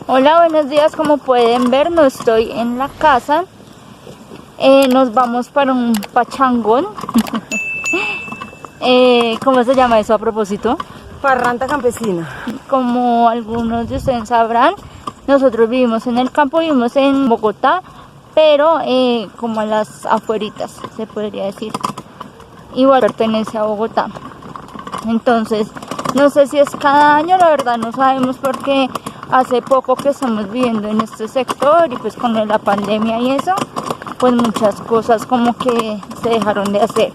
Hola, buenos días. Como pueden ver, no estoy en la casa. Nos vamos para un pachangón. ¿Cómo se llama eso a propósito? Parranda campesina. Como algunos de ustedes sabrán, nosotros vivimos en el campo, vivimos en Bogotá, pero como a las afueritas, se podría decir. Igual pertenece a Bogotá. Entonces, no sé si es cada año, la verdad no sabemos, porque hace poco que estamos viviendo en este sector y pues con la pandemia y eso, pues muchas cosas como que se dejaron de hacer.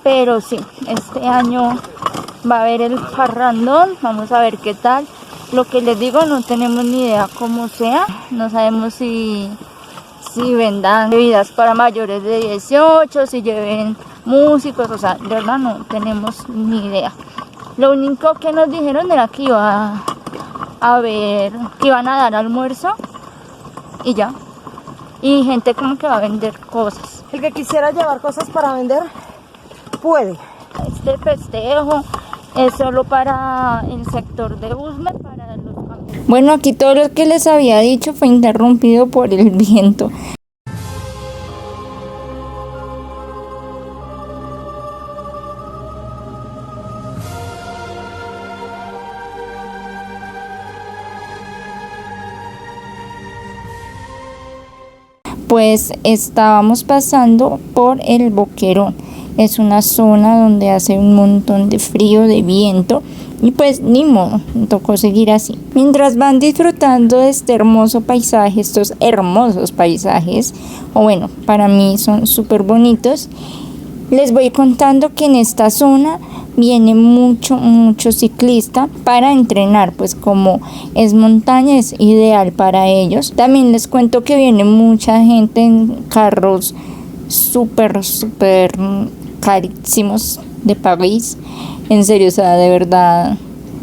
Pero sí, este año va a haber el parrandón, vamos a ver qué tal. Lo que les digo, no tenemos ni idea cómo sea, no sabemos si vendan bebidas para mayores de 18, si lleven músicos, o sea, de verdad no tenemos ni idea. Lo único que nos dijeron era que iba a ver, que iban a dar almuerzo y ya. Y gente como que va a vender cosas. El que quisiera llevar cosas para vender, puede. Este festejo es solo para el sector de Usme, para los campesinos. Bueno, aquí todo lo que les había dicho fue interrumpido por el viento. Pues estábamos pasando por el Boquerón. Es una zona donde hace un montón de frío, de viento, y pues ni modo, tocó seguir así. Mientras van disfrutando de este hermoso paisaje, estos hermosos paisajes, o bueno, para mí son súper bonitos, les voy contando que en esta zona viene mucho ciclista para entrenar, pues como es montaña es ideal para ellos. También les cuento que viene mucha gente en carros súper carísimos de París. En serio, o sea, de verdad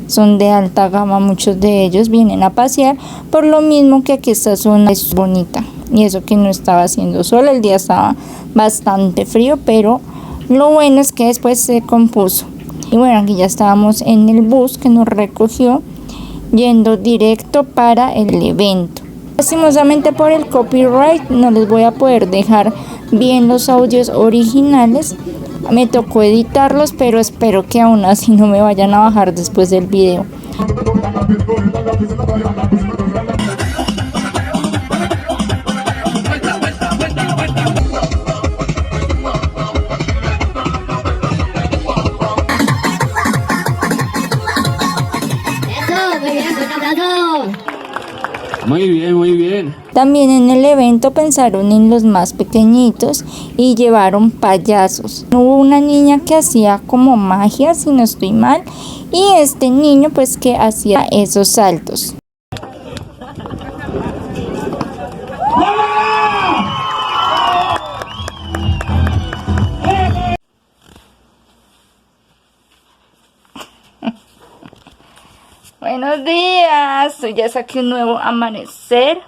son de alta gama, muchos de ellos vienen a pasear, por lo mismo que aquí esta zona es bonita. Y eso que no estaba haciendo sol, el día estaba bastante frío, pero lo bueno es que después se compuso. Y bueno, aquí ya estábamos en el bus que nos recogió, yendo directo para el evento. Lastimosamente por el copyright no les voy a poder dejar bien los audios originales. Me tocó editarlos, pero espero que aún así no me vayan a bajar después del video. Muy bien, muy bien. También en el evento pensaron en los más pequeñitos y llevaron payasos. Hubo una niña que hacía como magia, si no estoy mal, y este niño pues que hacía esos saltos. Buenos días, hoy ya saqué un nuevo amanecer.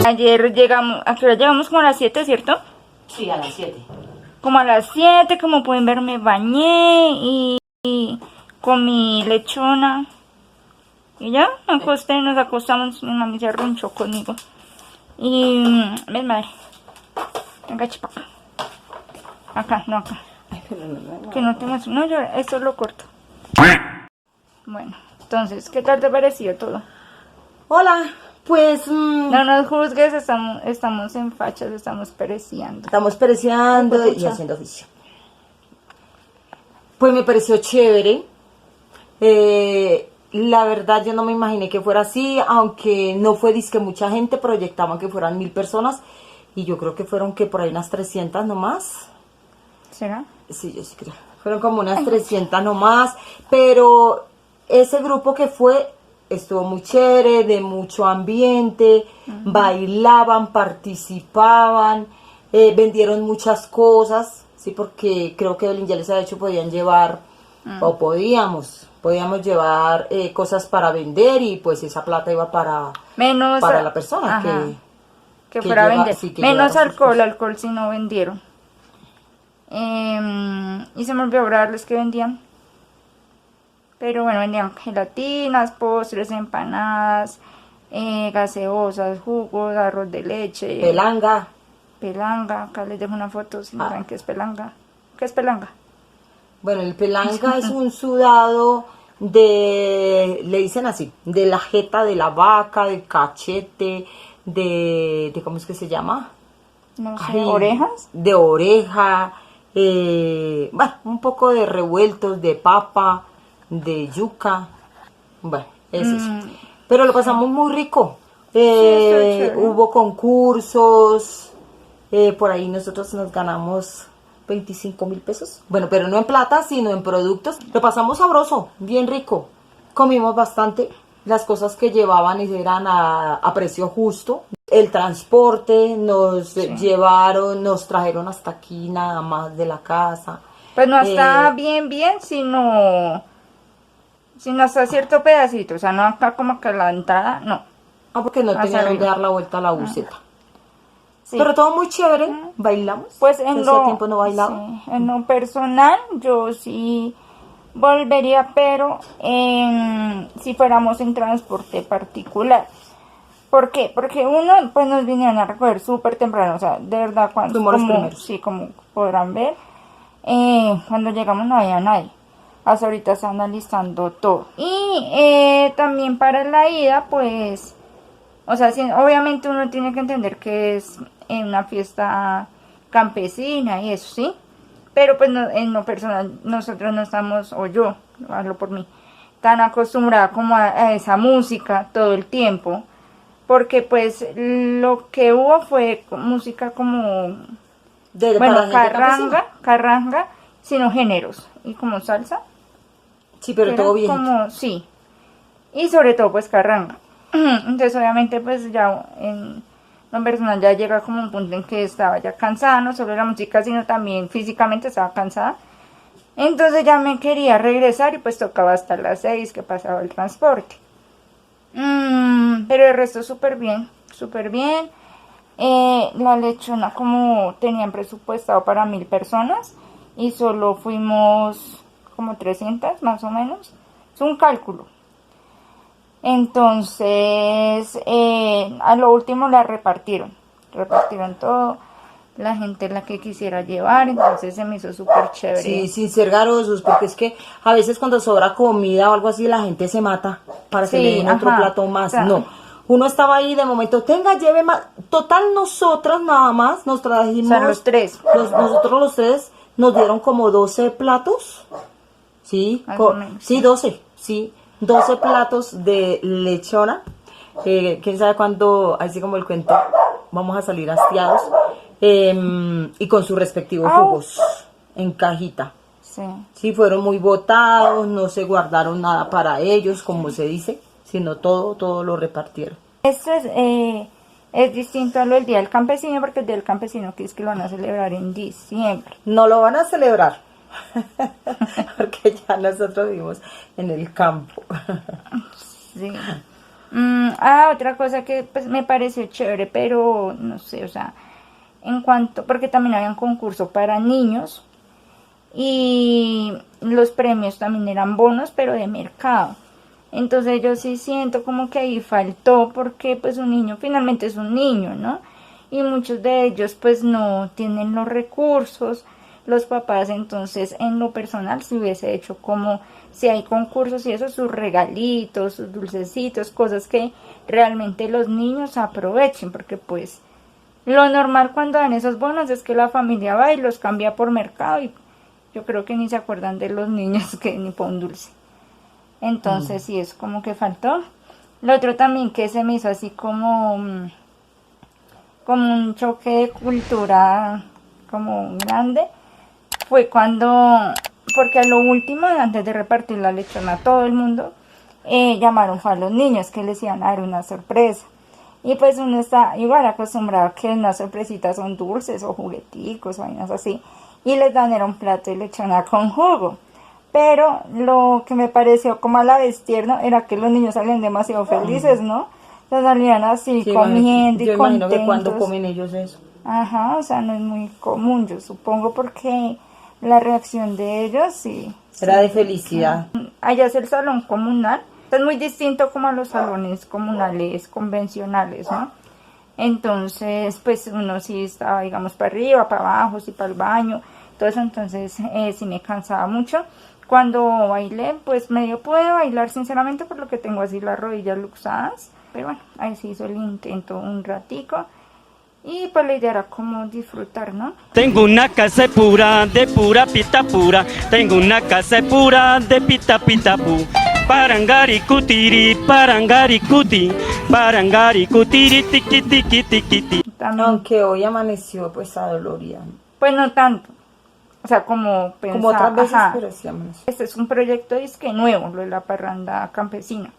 Ayer llegamos, ¿a qué hora llegamos? Como a las 7, ¿cierto? Sí, a las 7. Como a las 7, como pueden ver me bañé y comí lechona. Y ya, me acosté, nos acostamos, mi mami se arrunchó conmigo. Y, ven madre, venga chipaca. Acá, no acá. Que no te muestro, no, yo esto lo corto. Bueno, entonces, ¿qué tal te pareció todo? Hola, pues... No nos juzgues, estamos en fachas, estamos pereciando. Estamos pereciando y haciendo oficio. Pues me pareció chévere. La verdad yo no me imaginé que fuera así, aunque no fue disque mucha gente, proyectaban que fueran 1000 personas y yo creo que fueron que por ahí unas 300 nomás. ¿Será? Sí, yo sí creo. Fueron como unas 300 nomás, pero ese grupo que fue estuvo muy chévere, de mucho ambiente, bailaban, participaban, vendieron muchas cosas, sí, porque creo que Belín ya les ha dicho podían llevar, o podíamos llevar cosas para vender y pues esa plata iba para la persona que fuera a vender. Sí, Menos alcohol si no vendieron. Y se me olvidó grabarles que vendían Pero bueno, vendían gelatinas, postres, empanadas, gaseosas, jugos, arroz de leche. Pelanga. Pelanga, acá les dejo una foto si no saben qué es pelanga. ¿Qué es pelanga? Bueno, el pelanga es un sudado le dicen así, de la jeta de la vaca, del cachete, de ¿cómo es que se llama? No sé, Ay, orejas. De oreja, bueno, un poco de revueltos, de papa, de yuca, bueno, es eso. Pero lo pasamos muy rico. estuvo chévere. Hubo concursos, por ahí nosotros nos ganamos 25.000 pesos. Bueno, pero no en plata, sino en productos. Lo pasamos sabroso, bien rico. Comimos bastante. Las cosas que llevaban eran a precio justo. El transporte nos llevaron, nos trajeron hasta aquí nada más de la casa. Pues no está bien, sino hasta cierto pedacito. O sea, no acá como que la entrada, no. Porque no Hacia tenía dónde arriba. dar la vuelta a la buseta. Sí. Pero todo muy chévere. Bailamos. Pues en Hacía tiempo no bailaba. sí, en lo personal, yo sí volvería, pero si fuéramos en transporte particular. ¿Por qué? Porque uno, pues nos vinieron a recoger súper temprano, o sea, de verdad, cuando, Fuimos los primeros. sí, como podrán ver, cuando llegamos no había nadie. Hasta ahorita están alistando todo. Y también para la ida, pues, o sea, obviamente uno tiene que entender que es una fiesta campesina y eso, ¿sí? Pero pues en lo personal, nosotros no estamos, o yo, hablo por mí, tan acostumbrada como a esa música todo el tiempo. Porque pues lo que hubo fue música como, Para bueno, gente campesina. carranga, sino géneros, y como salsa. Sí, pero Era todo bien. como, sí, y sobre todo pues carranga. Entonces obviamente pues ya en lo personal ya llega como un punto en que estaba ya cansada, no solo de la música, sino también físicamente estaba cansada. Entonces ya me quería regresar y pues tocaba hasta las 6 que pasaba el transporte. Pero el resto súper bien, súper bien. La lechona como tenían presupuestado para 1000 personas y solo fuimos como 300 más o menos. Es un cálculo. Entonces, a lo último la repartieron todo. La gente la que quisiera llevar, entonces se me hizo súper chévere. Sí, sin ser garosos, porque es que a veces cuando sobra comida o algo así, la gente se mata para que Sí, le den otro ajá. plato más. O sea, No, uno estaba ahí de momento, tenga, lleve más. Total, nosotras nada más nos trajimos. O sea, los tres. Nosotros los tres nos dieron como 12 platos. Sí, Más o menos. sí, 12, sí, 12 platos de lechona. Quién sabe cuándo, así como el cuento, vamos a salir hastiados. Y con sus respectivos jugos en cajita. Sí. Sí, fueron muy botados, no se guardaron nada para ellos, como se dice, sino todo lo repartieron. Esto es distinto a lo del Día del Campesino, porque el Día del Campesino que es que lo van a celebrar en diciembre. No lo van a celebrar, porque ya nosotros vivimos en el campo. Sí. Otra cosa que pues me pareció chévere, pero no sé, o sea, en cuanto, porque también había un concurso para niños y los premios también eran bonos, pero de mercado. Entonces yo sí siento como que ahí faltó, porque pues un niño finalmente es un niño, ¿no? Y muchos de ellos pues no tienen los recursos, los papás. Entonces en lo personal si hubiese hecho como, si hay concursos y eso, sus regalitos, sus dulcecitos, cosas que realmente los niños aprovechen, porque pues lo normal cuando dan esos bonos es que la familia va y los cambia por mercado y yo creo que ni se acuerdan de los niños que ni por un dulce. Entonces sí, es como que faltó. Lo otro también que se me hizo así como un choque de cultura como grande fue cuando, porque a lo último, antes de repartir la lechona a todo el mundo, llamaron fue a los niños que les iban a dar una sorpresa. Y pues uno está igual acostumbrado a que unas sorpresitas son dulces o jugueticos o vainas así. Y les dan era un plato de lechona con jugo. Pero lo que me pareció como a la vez tierno era que los niños salían demasiado felices, ¿no? O sea, salían así Sí, comiendo yo y imagino que cuando contentos. comen ellos eso. Ajá, o sea, no es muy común, yo supongo, porque la reacción de ellos, sí. Era de felicidad. Allá es el salón comunal, es muy distinto como a los salones comunales convencionales, ¿no? Entonces, pues uno sí estaba, digamos, para arriba, para abajo, sí para el baño, todo eso, entonces sí me cansaba mucho. Cuando bailé, pues medio pude bailar sinceramente por lo que tengo así las rodillas luxadas, pero bueno, ahí se hizo el intento un ratico y pues la idea era como disfrutar, ¿no? Tengo una casa pura, de pura pita pura. Tengo una casa pura, de pita pita pu. Parangari cutiri, parangari cutiri, tiki tiki tiki tiki. También, Aunque hoy amaneció pues adolorida. pues no tanto, o sea, como pensaba, Como otras veces, ajá. pero sí amaneció. Este es un proyecto disque nuevo, lo de la parranda campesina.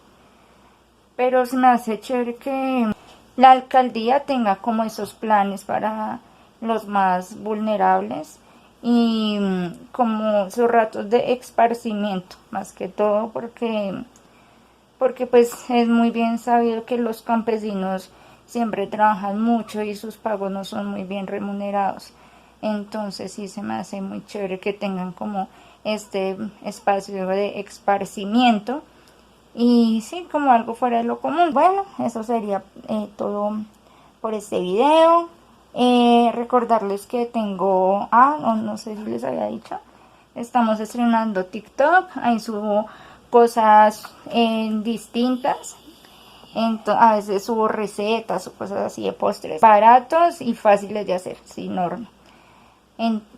Pero se me hace chévere que la alcaldía tenga como esos planes para los más vulnerables y como sus ratos de esparcimiento, más que todo porque pues es muy bien sabido que los campesinos siempre trabajan mucho y sus pagos no son muy bien remunerados. Entonces sí se me hace muy chévere que tengan como este espacio de esparcimiento y sí, como algo fuera de lo común. Bueno, eso sería todo por este video. Recordarles que tengo, no sé si les había dicho, estamos estrenando TikTok, ahí subo cosas distintas. A veces subo recetas o cosas así de postres baratos y fáciles de hacer, sin horno.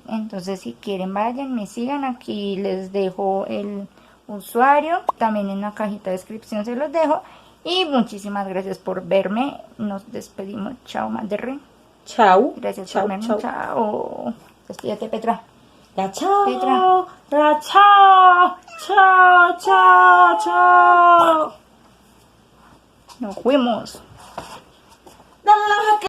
Entonces si quieren vayan, me sigan, aquí les dejo el usuario, también en la cajita de descripción se los dejo y muchísimas gracias por verme, nos despedimos, chao Manderry, Chau. gracias Chau, por verme, chau. chao, despídete Petra. Ya, chao. Petra. Ya, chao. Chao, chao, chao. Nos fuimos.